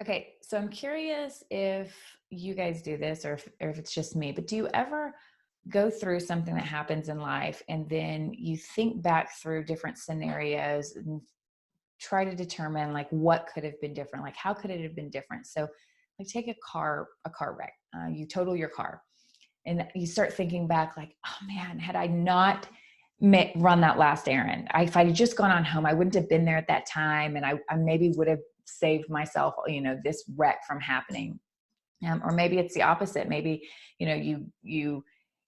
Okay, so I'm curious if you guys do this or if it's just me, but do you ever go through something that happens in life and then you think back through different scenarios and try to determine like what could have been different? Like how could it have been different? So like take a car wreck. You total your car and you start thinking back like, oh man, had I not run that last errand, if I had just gone on home, I wouldn't have been there at that time. And I maybe would have saved myself, this wreck from happening. Or maybe it's the opposite. Maybe, you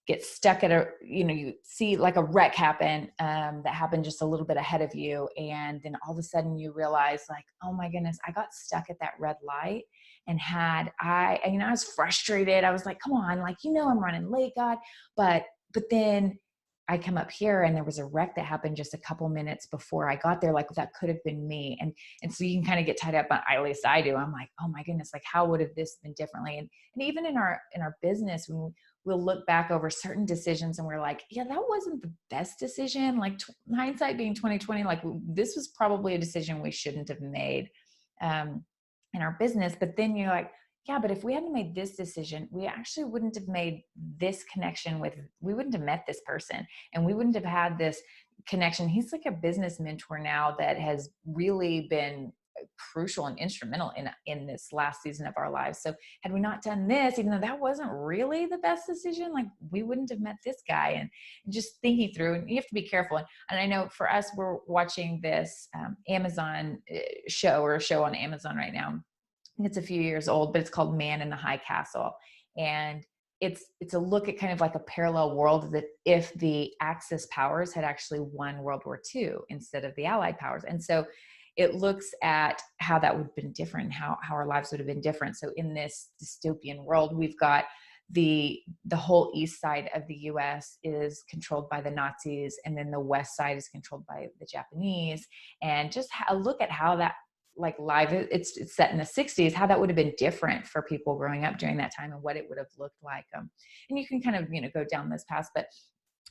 get stuck at you see like a wreck happen that happened just a little bit ahead of you. And then all of a sudden you realize like, oh my goodness, I got stuck at that red light. And I was frustrated. I was like, come on, like, I'm running late, God. But then I come up here and there was a wreck that happened just a couple minutes before I got there. Like that could have been me. And so you can kind of get tied up, at least I do. I'm like, oh my goodness, like how would have this been differently? And even in our business, when we'll look back over certain decisions and we're like, yeah, that wasn't the best decision. Like hindsight being 2020, like this was probably a decision we shouldn't have made in our business. But then you're like, yeah, but if we hadn't made this decision, we actually wouldn't have made this connection we wouldn't have met this person and we wouldn't have had this connection. He's like a business mentor now that has really been crucial and instrumental in this last season of our lives. So had we not done this, even though that wasn't really the best decision, like we wouldn't have met this guy. And just thinking through, and you have to be careful. And I know for us, we're watching this Amazon show on Amazon right now. I think it's a few years old, but it's called Man in the High Castle. And it's a look at kind of like a parallel world that if the Axis powers had actually won World War II instead of the Allied powers. And so it looks at how that would have been different, how our lives would have been different. So in this dystopian world, we've got the whole east side of the US is controlled by the Nazis, and then the west side is controlled by the Japanese. And just a look at how that like live it's set in the 60s, how that would have been different for people growing up during that time and what it would have looked like. And you can kind of go down this path. But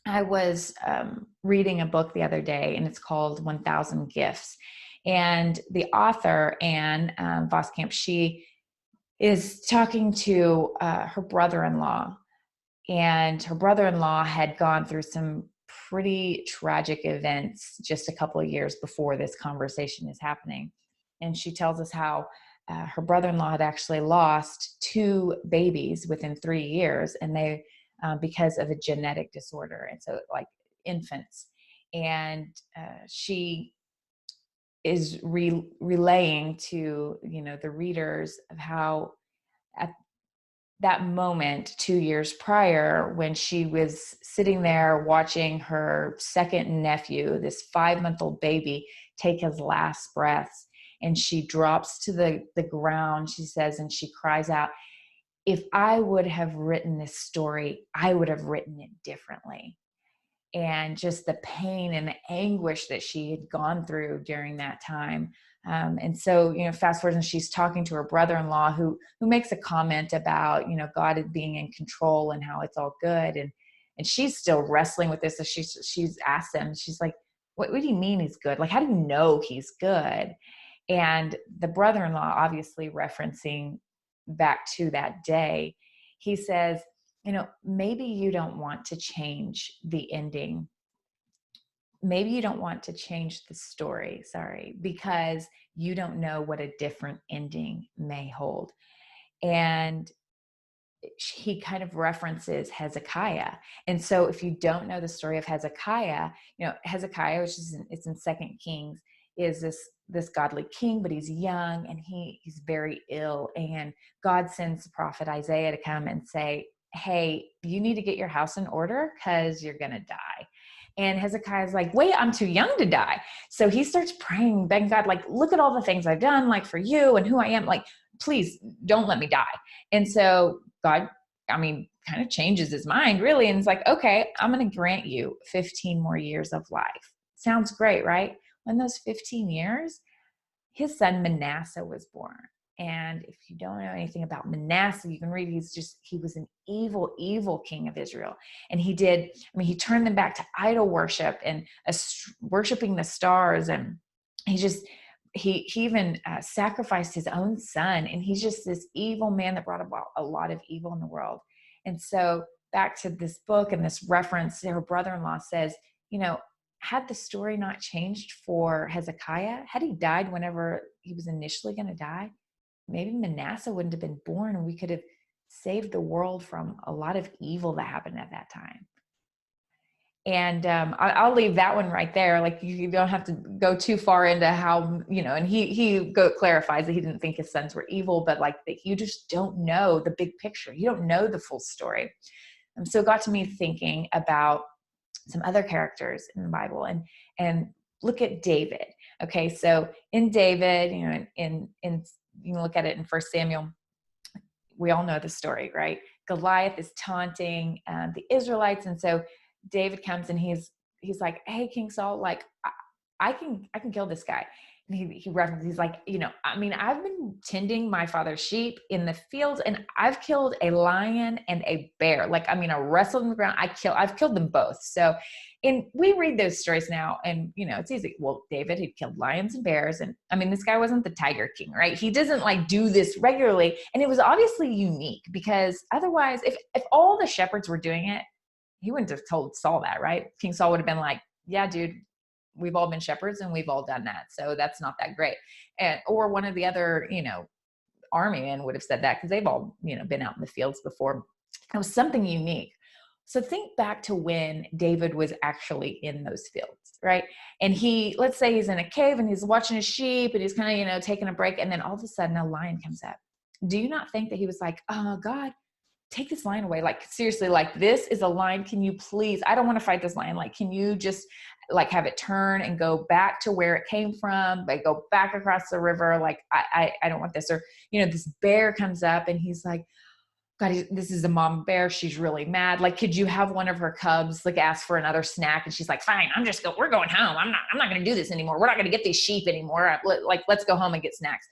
I was reading a book the other day, and it's called 1000 Gifts. And the author, Anne Voskamp, she is talking to her brother-in-law. And her brother-in-law had gone through some pretty tragic events just a couple of years before this conversation is happening. And she tells us how her brother-in-law had actually lost two babies within 3 years, and they because of a genetic disorder, and so like infants. And she is relaying to the readers of how at that moment 2 years prior, when she was sitting there watching her second nephew, this 5-month-old baby, take his last breaths, and she drops to the ground, she says, and she cries out, if I would have written this story, I would have written it differently. And just the pain and the anguish that she had gone through during that time. And so, fast forward, and she's talking to her brother-in-law who makes a comment about, God being in control and how it's all good. And she's still wrestling with this. So she's asked him, she's like, what do you mean he's good? Like, how do you know he's good? And the brother-in-law, obviously referencing back to that day, he says, maybe you don't want to change the ending. Maybe you don't want to change the story, because you don't know what a different ending may hold. And he kind of references Hezekiah. And so if you don't know the story of Hezekiah, Hezekiah, it's in Second Kings, is this godly king, but he's young and he's very ill. And God sends the prophet Isaiah to come and say, hey, you need to get your house in order because you're going to die. And Hezekiah's like, wait, I'm too young to die. So he starts praying, begging God, like, look at all the things I've done, like for you and who I am, like, please don't let me die. And so God, kind of changes his mind really. And it's like, okay, I'm going to grant you 15 more years of life. Sounds great, right? In those 15 years, his son Manasseh was born. And if you don't know anything about Manasseh, you can read, he was an evil, evil king of Israel. And he turned them back to idol worship and worshiping the stars. And he just he even sacrificed his own son, and he's just this evil man that brought about a lot of evil in the world. And so back to this book and this reference, her brother-in-law says, had the story not changed for Hezekiah, had he died whenever he was initially going to die, maybe Manasseh wouldn't have been born, and we could have saved the world from a lot of evil that happened at that time. And I'll leave that one right there. Like, you don't have to go too far into how, and he clarifies that he didn't think his sons were evil, but like that you just don't know the big picture. You don't know the full story. So it got to me thinking about some other characters in the Bible, and look at David. Okay. So in David, in you can look at it in 1 Samuel, we all know the story, right? Goliath is taunting the Israelites. And so David comes and he's like, hey, King Saul, like, I can kill this guy. And he references, he's like, I've been tending my father's sheep in the fields, and I've killed a lion and a bear. Like, I wrestled in the ground. I've killed them both. So, and we read those stories now, and it's easy. Well, David had killed lions and bears, and this guy wasn't the Tiger King, right? He doesn't like do this regularly, and it was obviously unique, because otherwise, if all the shepherds were doing it, he wouldn't have told Saul that, right? King Saul would have been like, yeah, dude, we've all been shepherds and we've all done that, so that's not that great. Or one of the other, army men would have said that, because they've all, been out in the fields before. It was something unique. So think back to when David was actually in those fields, right? And let's say he's in a cave and he's watching his sheep and he's kind of, taking a break. And then all of a sudden a lion comes up. Do you not think that he was like, oh God, take this lion away? Like, seriously, like, this is a lion. Can you please, I don't want to fight this lion. Like, can you just like have it turn and go back to where it came from? Like, go back across the river. Like, I don't want this. Or, this bear comes up and he's like, God, this is a mom bear. She's really mad. Like, could you have one of her cubs like ask for another snack? And she's like, fine, we're going home. I'm not going to do this anymore. We're not going to get these sheep anymore. Like, let's go home and get snacks.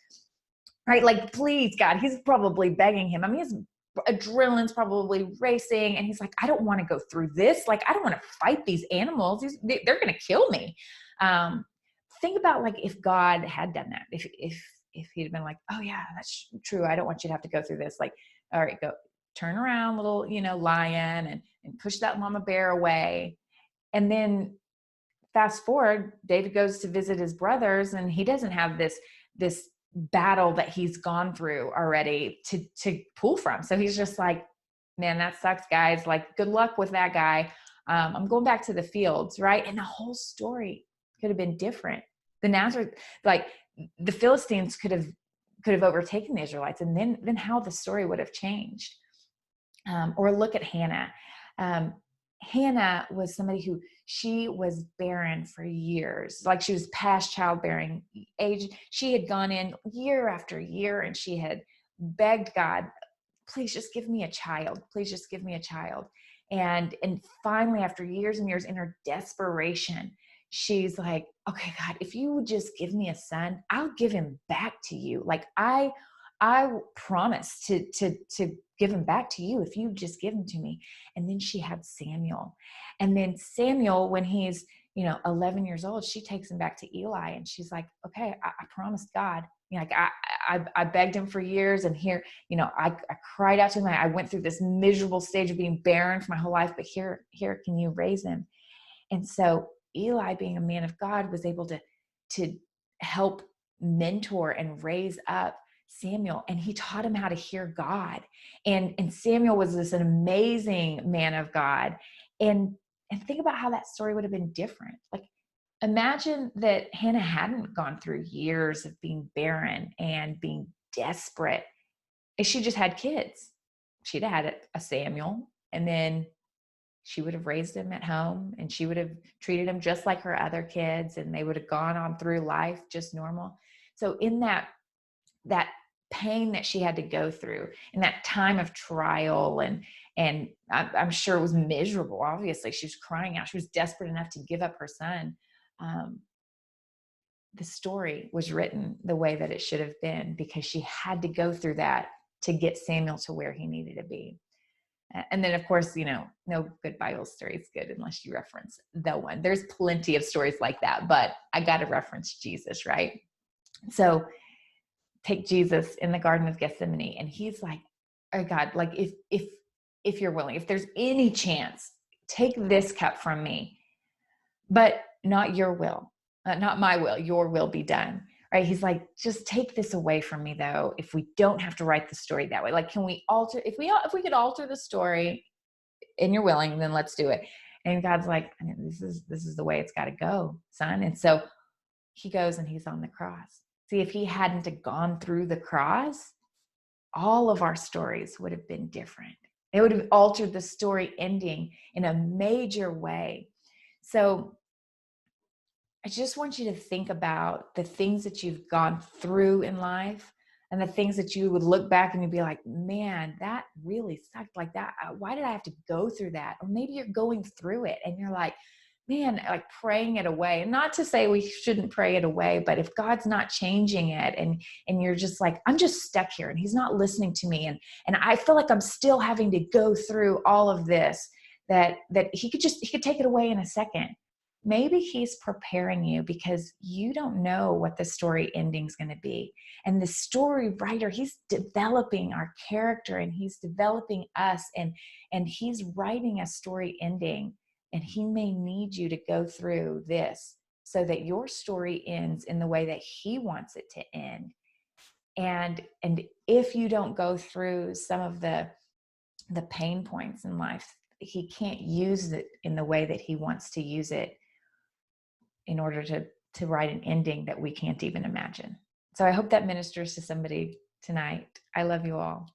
Right? Like, please, God, he's probably begging him. His adrenaline's probably racing, and he's like, I don't want to go through this. Like, I don't want to fight these animals. They're going to kill me. Think about, like, if God had done that, if he'd been like, oh yeah, that's true, I don't want you to have to go through this. Like, all right, go turn around, little, lion, and push that mama bear away. And then fast forward, David goes to visit his brothers, and he doesn't have this battle that he's gone through already to pull from. So he's just like, man, that sucks, guys. Like, good luck with that guy. I'm going back to the fields, right? And the whole story could have been different. The Philistines could have overtaken the Israelites, and then how the story would have changed. Or look at Hannah. Hannah was somebody who, she was barren for years. Like, she was past childbearing age. She had gone in year after year, and she had begged God, please just give me a child. Please just give me a child. And finally, after years and years, in her desperation, she's like, okay, God, if you would just give me a son, I'll give him back to you. Like, I promise to give him back to you if you just give him to me. And then she had Samuel. And then Samuel, when he's, 11 years old, she takes him back to Eli, and she's like, okay, I promised God, like, I begged him for years, and here, I cried out to him. I went through this miserable stage of being barren for my whole life, but here, can you raise him? And so Eli, being a man of God, was able to help mentor and raise up Samuel, and he taught him how to hear God. And Samuel was an amazing man of God. And think about how that story would have been different. Like, imagine that Hannah hadn't gone through years of being barren and being desperate. If she just had kids, she'd have had a Samuel, and then she would have raised him at home, and she would have treated him just like her other kids, and they would have gone on through life just normal. So in that pain that she had to go through, in that time of trial, and I'm sure it was miserable. Obviously, she was crying out. She was desperate enough to give up her son. The story was written the way that it should have been, because she had to go through that to get Samuel to where he needed to be. And then, of course, no good Bible story is good unless you reference the one. There's plenty of stories like that, but I got to reference Jesus, right? So take Jesus in the Garden of Gethsemane, and he's like, oh God, like if you're willing, if there's any chance, take this cup from me, but not your will, not my will, your will be done. Right? He's like, just take this away from me, though. If we don't have to write the story that way, like, can we alter? If we could alter the story, and you're willing, then let's do it. And God's like, this is the way it's got to go, son. And so he goes and he's on the cross. See, if he hadn't gone through the cross, all of our stories would have been different. It would have altered the story ending in a major way. So I just want you to think about the things that you've gone through in life and the things that you would look back and you'd be like, man, that really sucked. Like that. Why did I have to go through that? Or maybe you're going through it and you're like, man, like praying it away. And not to say we shouldn't pray it away, but if God's not changing it and you're just like, I'm just stuck here and he's not listening to me. And I feel like I'm still having to go through all of this, that he could take it away in a second. Maybe he's preparing you because you don't know what the story ending is going to be. And the story writer, he's developing our character and he's developing us, and he's writing a story ending. And he may need you to go through this so that your story ends in the way that he wants it to end. And if you don't go through some of the pain points in life, he can't use it in the way that he wants to use it in order to write an ending that we can't even imagine. So I hope that ministers to somebody tonight. I love you all.